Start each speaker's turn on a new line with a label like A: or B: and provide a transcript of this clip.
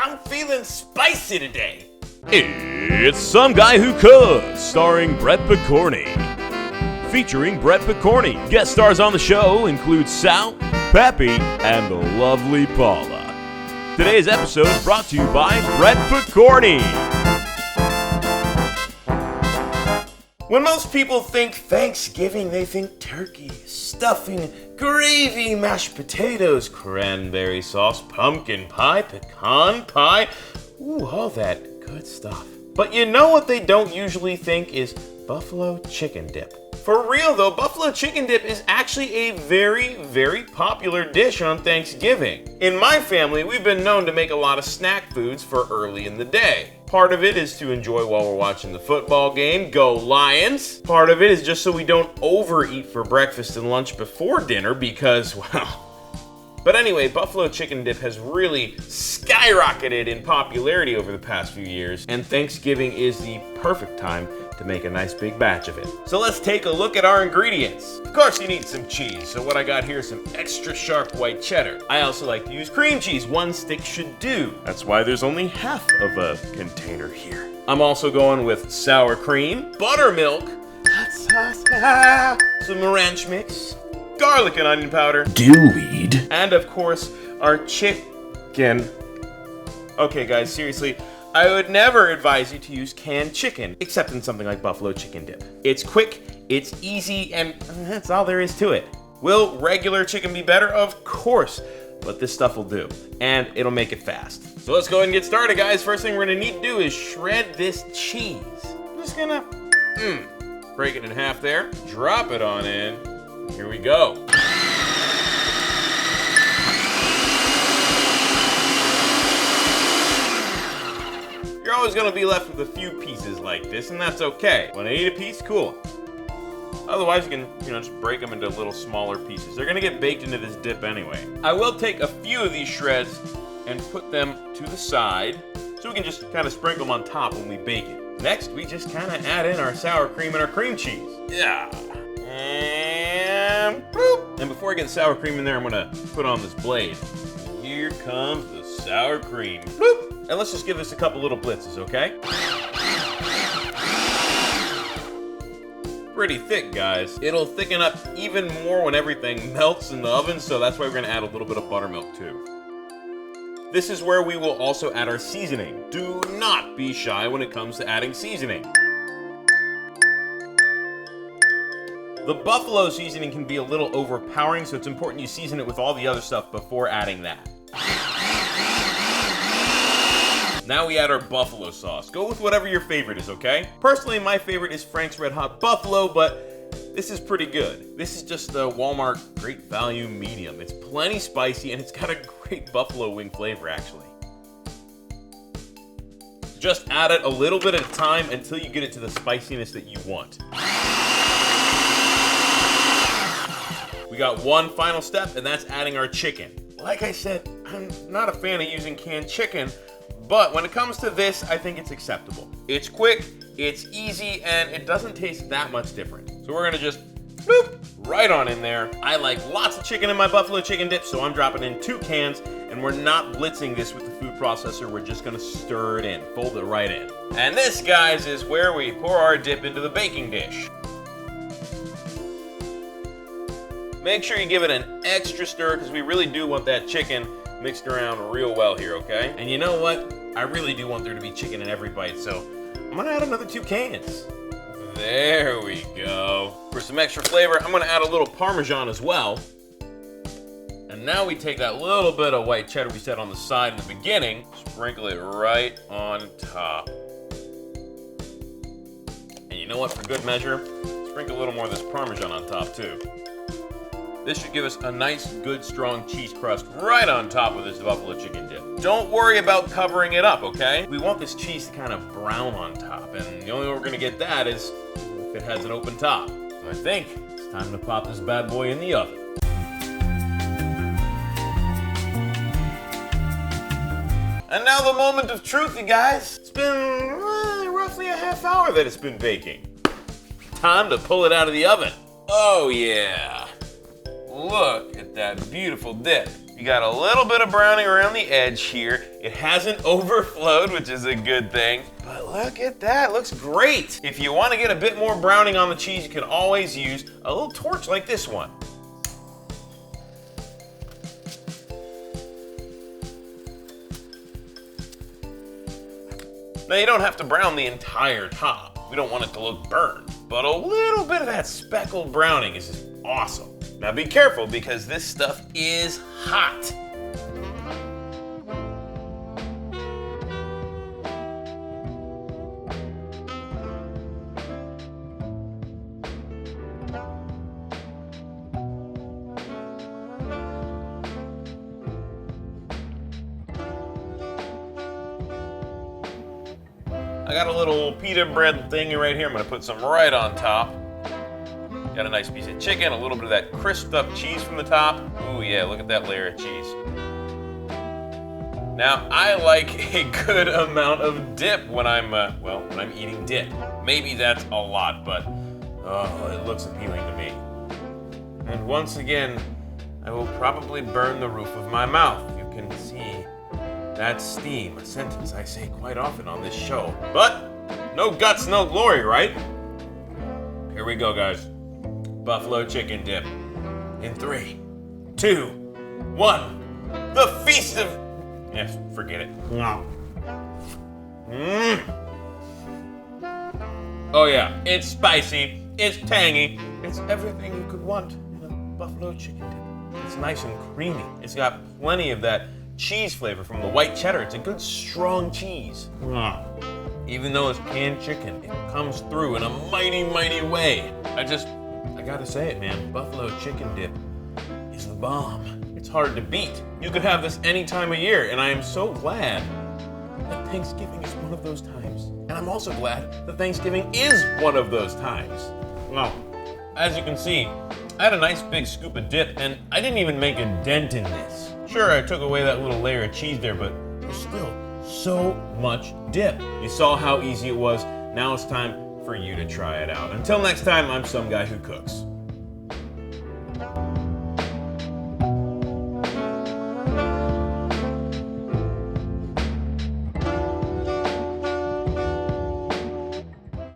A: I'm feeling spicy today.
B: It's Some Guy Who Cooks, starring Brett Picorni. Featuring Brett Picorni. Guest stars on the show include Sal, Peppy, and the lovely Paula. Today's episode is brought to you by Brett Picorni.
A: When most people think Thanksgiving, they think turkey, stuffing, gravy, mashed potatoes, cranberry sauce, pumpkin pie, pecan pie. Ooh, all that good stuff. But you know what they don't usually think is buffalo chicken dip. For real though, buffalo chicken dip is actually a very, very popular dish on Thanksgiving. In my family, we've been known to make a lot of snack foods for early in the day. Part of it is to enjoy while we're watching the football game, go Lions. Part of it is just so we don't overeat for breakfast and lunch before dinner because, well. But anyway, buffalo chicken dip has really skyrocketed in popularity over the past few years, and Thanksgiving is the perfect time to make a nice big batch of it. So let's take a look at our ingredients. Of course you need some cheese, so what I got here is some extra sharp white cheddar. I also like to use cream cheese, 1 stick should do. That's why there's only half of a container here. I'm also going with sour cream, buttermilk, hot sauce, some ranch mix, garlic and onion powder,
C: Dude.
A: and of course, our chicken. Okay guys, seriously, I would never advise you to use canned chicken, except in something like buffalo chicken dip. It's quick, it's easy, and that's all there is to it. Will regular chicken be better? Of course, but this stuff will do, and it'll make it fast. So let's go ahead and get started, guys. First thing we're gonna need to do is shred this cheese. I'm just gonna break it in half there, drop it on in. Here we go. You're always gonna be left with a few pieces like this, and that's okay. When I eat a piece, cool. Otherwise, you can, just break them into little smaller pieces. They're gonna get baked into this dip anyway. I will take a few of these shreds and put them to the side, so we can just kind of sprinkle them on top when we bake it. Next, we just kind of add in our sour cream and our cream cheese. Yeah. And boop. And before I get the sour cream in there, I'm gonna put on this blade. Here comes the sour cream. Boop. And let's just give this a couple little blitzes, okay? Pretty thick, guys. It'll thicken up even more when everything melts in the oven, so that's why we're gonna add a little bit of buttermilk too. This is where we will also add our seasoning. Do not be shy when it comes to adding seasoning. The buffalo seasoning can be a little overpowering, so it's important you season it with all the other stuff before adding that. Now we add our buffalo sauce. Go with whatever your favorite is, okay? Personally, my favorite is Frank's Red Hot Buffalo, but this is pretty good. This is just the Walmart Great Value Medium. It's plenty spicy, and it's got a great buffalo wing flavor, actually. Just add it a little bit at a time until you get it to the spiciness that you want. We got one final step, and that's adding our chicken. Like I said, I'm not a fan of using canned chicken, but when it comes to this, I think it's acceptable. It's quick, it's easy, and it doesn't taste that much different. So we're gonna just boop right on in there. I like lots of chicken in my buffalo chicken dip, so I'm dropping in 2 cans, and we're not blitzing this with the food processor. We're just gonna stir it in, fold it right in. And this, guys, is where we pour our dip into the baking dish. Make sure you give it an extra stir because we really do want that chicken mixed around real well here, okay? And you know what? I really do want there to be chicken in every bite, so I'm gonna add another 2 cans. There we go. For some extra flavor, I'm gonna add a little Parmesan as well. And now we take that little bit of white cheddar we set on the side in the beginning, sprinkle it right on top. And you know what? For good measure, sprinkle a little more of this Parmesan on top too. This should give us a nice, good, strong cheese crust right on top of this buffalo chicken dip. Don't worry about covering it up, okay? We want this cheese to kind of brown on top, and the only way we're gonna get that is if it has an open top. So I think it's time to pop this bad boy in the oven. And now the moment of truth, you guys. It's been roughly a half hour that it's been baking. Time to pull it out of the oven. Oh yeah. Look at that beautiful dip. You got a little bit of browning around the edge here. It hasn't overflowed, which is a good thing. But look at that, looks great. If you want to get a bit more browning on the cheese, you can always use a little torch like this one. Now you don't have to brown the entire top. We don't want it to look burned. But a little bit of that speckled browning is just awesome. Now be careful because this stuff is hot. I got a little pita bread thingy right here. I'm gonna put some right on top. Got a nice piece of chicken, a little bit of that crisped up cheese from the top. Ooh yeah, look at that layer of cheese. Now, I like a good amount of dip when I'm eating dip. Maybe that's a lot, but oh, it looks appealing to me. And once again, I will probably burn the roof of my mouth. You can see that steam, a sentence I say quite often on this show. But no guts, no glory, right? Here we go, guys. Buffalo chicken dip. In 3, 2, 1. The feast of... Yes, forget it. Oh yeah, it's spicy, it's tangy, it's everything you could want in a buffalo chicken dip. It's nice and creamy. It's got plenty of that cheese flavor from the white cheddar. It's a good strong cheese. Even though it's canned chicken, it comes through in a mighty, mighty way. I gotta say it, man, buffalo chicken dip is the bomb. It's hard to beat. You could have this any time of year, and I am so glad that Thanksgiving is one of those times. And I'm also glad that Thanksgiving is one of those times. Well, as you can see, I had a nice big scoop of dip, and I didn't even make a dent in this. Sure, I took away that little layer of cheese there, but there's still so much dip. You saw how easy it was. Now it's time for you to try it out. Until next time, I'm Some Guy Who Cooks.